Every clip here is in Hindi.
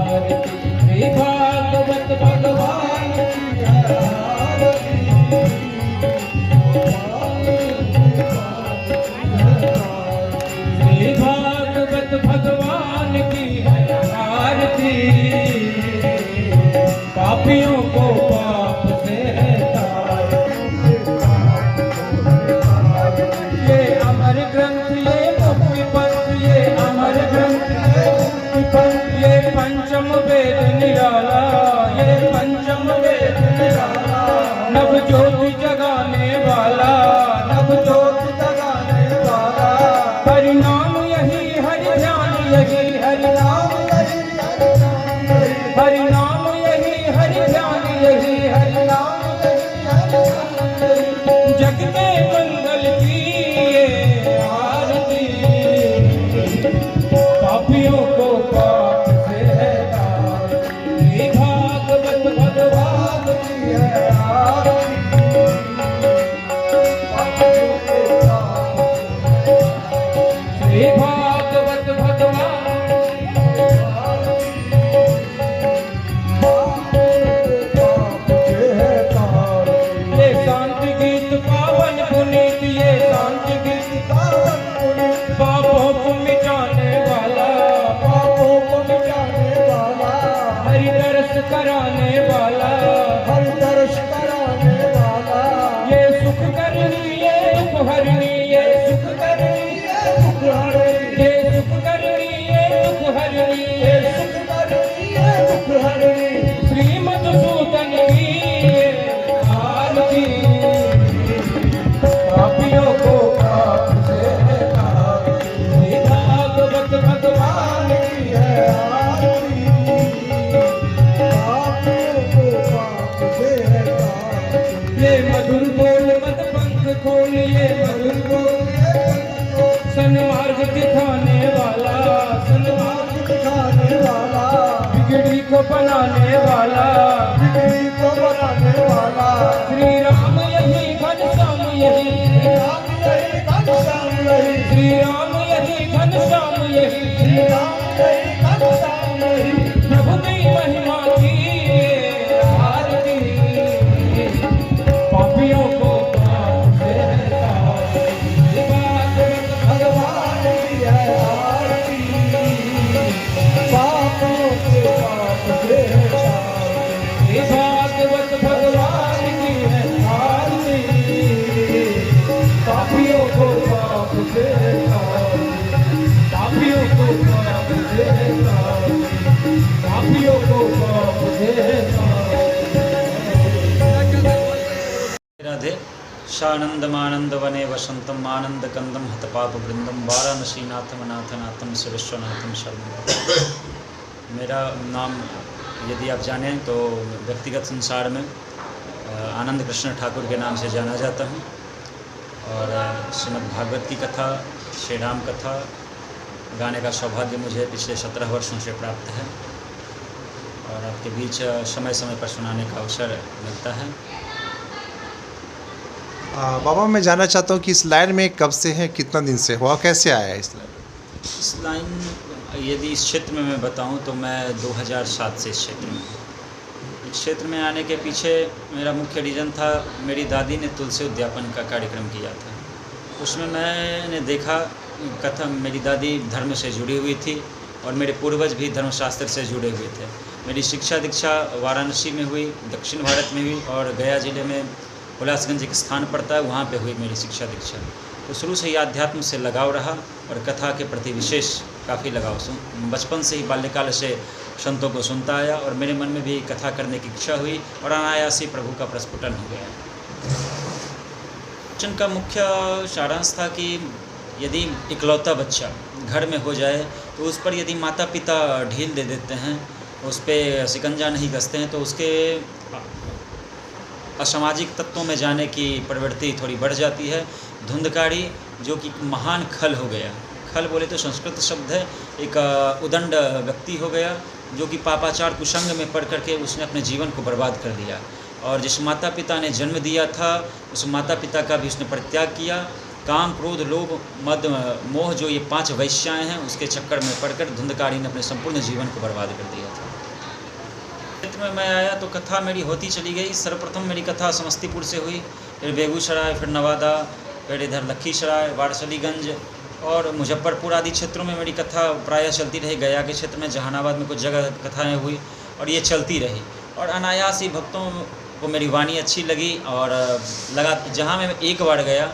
श्री भागवत भगवान की आरती। श्री भागवत भगवान की आरती। पापियों को पाप से तार, ये अमर ग्रंथ, ये मुक्ति पंथ, ये अमर ग्रंथ, ये मुक्ति पंथ, ये पंचम वेद निराला, ये पंचम वेद निराला। नव ज्योति जगाने वाला, नव ज्योति जगाने वाला। हरि नाम यही, हरि ध्यान यही, हरि नाम यही, हरि नाम यही, हरि ध्यान यही, हरि नाम यही, हरि ध्यान यही। जग के मंगल की ये आरती। पापियों को पाप से है तार, श्री भागवत भगवान की है आरती। पापियों को पाप से, श्री भागवत भगवान कराने वाला, हर दर्श कराने वाला। ये सुख करनी, ये दुख हरनी, ये सुख करनी, ये दुख हरनी, ये सुख करनी, ये दुख हरनी, ये सुख करनी, ये दुख हरनी। श्री मधुसूदन की आरती। पापियों को पाप से तार, श्री भागवत भगवान की है आरती। ये मधुर बोल मत पंख खोल, ये मधुर बोल सन्मार्ग दिखाने वाला, सन्मार्ग दिखाने वाला। बिगड़ी को बनाने वाला, बिगड़ी को बनाने वाला। श्री राम यही, घनश्याम यही, श्री राम यही, घनश्याम यही, श्री राम यही, घनश्याम यही, श्री राम यही, घनश्याम यही। प्रभु की महिमा की आरती। पापियों को पाप से तार, श्री भागवत भगवान की है आरती। पापियों के पाप से तार, श्री भागवत भगवान की है आरती। पापियों को पाप से तार, पापियों को पाप से तार, पापियों को पाप से तार। राधे। शानंदमानंद वने वसंतम आनंद कंदम हतपाप वृंदम वाराणसी नाथम नाथनाथम विश्वनाथम शरणम। मेरा नाम यदि आप जानें तो व्यक्तिगत संसार में आनंद कृष्ण ठाकुर के नाम से जाना जाता हूँ। और श्रीमद् भागवत की कथा, श्री राम कथा गाने का सौभाग्य मुझे पिछले 17 वर्षों से प्राप्त है और आपके बीच समय समय पर सुनाने का अवसर मिलता है। बाबा, मैं जानना चाहता हूँ कि इस लाइन में कब से है, कितना दिन से हुआ, कैसे आया है इस लाइन? इस लाइन यदि इस क्षेत्र में मैं बताऊं तो मैं 2007 से इस क्षेत्र में हूँ। इस क्षेत्र में आने के पीछे मेरा मुख्य रीज़न था, मेरी दादी ने तुलसी उद्यापन का कार्यक्रम किया था। उसमें मैंने देखा कथा, मेरी दादी धर्म से जुड़ी हुई थी और मेरे पूर्वज भी धर्मशास्त्र से जुड़े हुए थे। मेरी शिक्षा दीक्षा वाराणसी में हुई, दक्षिण भारत में हुई और गया जिले में उल्लासगंज एक स्थान पड़ता है, वहाँ पे हुई मेरी शिक्षा दीक्षा। तो शुरू से ही आध्यात्म से लगाव रहा और कथा के प्रति विशेष काफ़ी लगाव। बचपन से ही बाल्यकाल से संतों को सुनता आया और मेरे मन में भी कथा करने की इच्छा हुई और अनायास ही प्रभु का प्रस्फुटन हो गया। वचन का मुख्य सारांश था कि यदि इकलौता बच्चा घर में हो जाए तो उस पर यदि माता पिता ढील दे देते हैं, उस पर शिकंजा नहीं कसते हैं, तो उसके असामाजिक तत्वों में जाने की प्रवृत्ति थोड़ी बढ़ जाती है। धुंधकारी जो कि महान खल हो गया, खल बोले तो संस्कृत शब्द है, एक उदंड व्यक्ति हो गया जो कि पापाचार कुसंग में पड़ करके उसने अपने जीवन को बर्बाद कर दिया। और जिस माता पिता ने जन्म दिया था उस माता पिता का भी उसने परित्याग किया। काम, क्रोध, लोभ, मद, मोह जो ये 5 वैश्याएँ हैं उसके चक्कर में पड़कर धुंधकारी ने अपने संपूर्ण जीवन को बर्बाद कर दिया था। क्षेत्र में मैं आया तो कथा मेरी होती चली गई। सर्वप्रथम मेरी कथा समस्तीपुर से हुई, फिर बेगूसराय, फिर नवादा, फिर इधर लखीसराय, वारसलीगंज और मुजफ्फरपुर आदि क्षेत्रों में मेरी कथा प्रायः चलती रही। गया के क्षेत्र में, जहानाबाद में कुछ जगह कथाएँ हुई और ये चलती रही। और अनायास ही भक्तों को मेरी वाणी अच्छी लगी और लगा जहाँ मैं एक बार गया,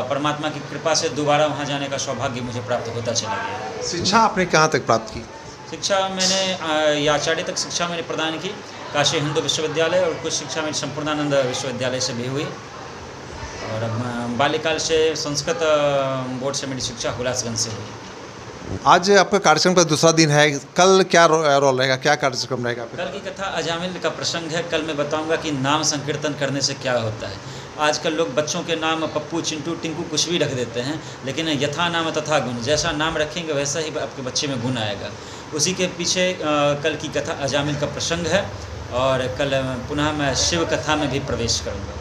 परमात्मा की कृपा से दोबारा वहाँ जाने का सौभाग्य मुझे प्राप्त होता चला गया। शिक्षा आपने कहाँ तक प्राप्त की? शिक्षा मैंने आचार्य तक शिक्षा मैंने प्रदान की काशी हिंदू विश्वविद्यालय, और कुछ शिक्षा मेरी संपूर्णानंद विश्वविद्यालय से भी हुई। और बाल्यकाल से संस्कृत बोर्ड से मेरी शिक्षा हुलासगंज से हुई। आज आपका कार्यक्रम का दूसरा दिन है, कल क्या रोल रहेगा, क्या कार्यक्रम रहेगा? कल की कथा अजामिल का प्रसंग है। कल मैं बताऊंगा कि नाम संकीर्तन करने से क्या होता है। आजकल लोग बच्चों के नाम पप्पू, चिंटू, टिंकू कुछ भी रख देते हैं, लेकिन यथा नाम तथा गुण, जैसा नाम रखेंगे वैसा ही आपके बच्चे में गुण आएगा। उसी के पीछे कल की कथा अजामिल का प्रसंग है। और कल पुनः मैं शिव कथा में भी प्रवेश करूँगा।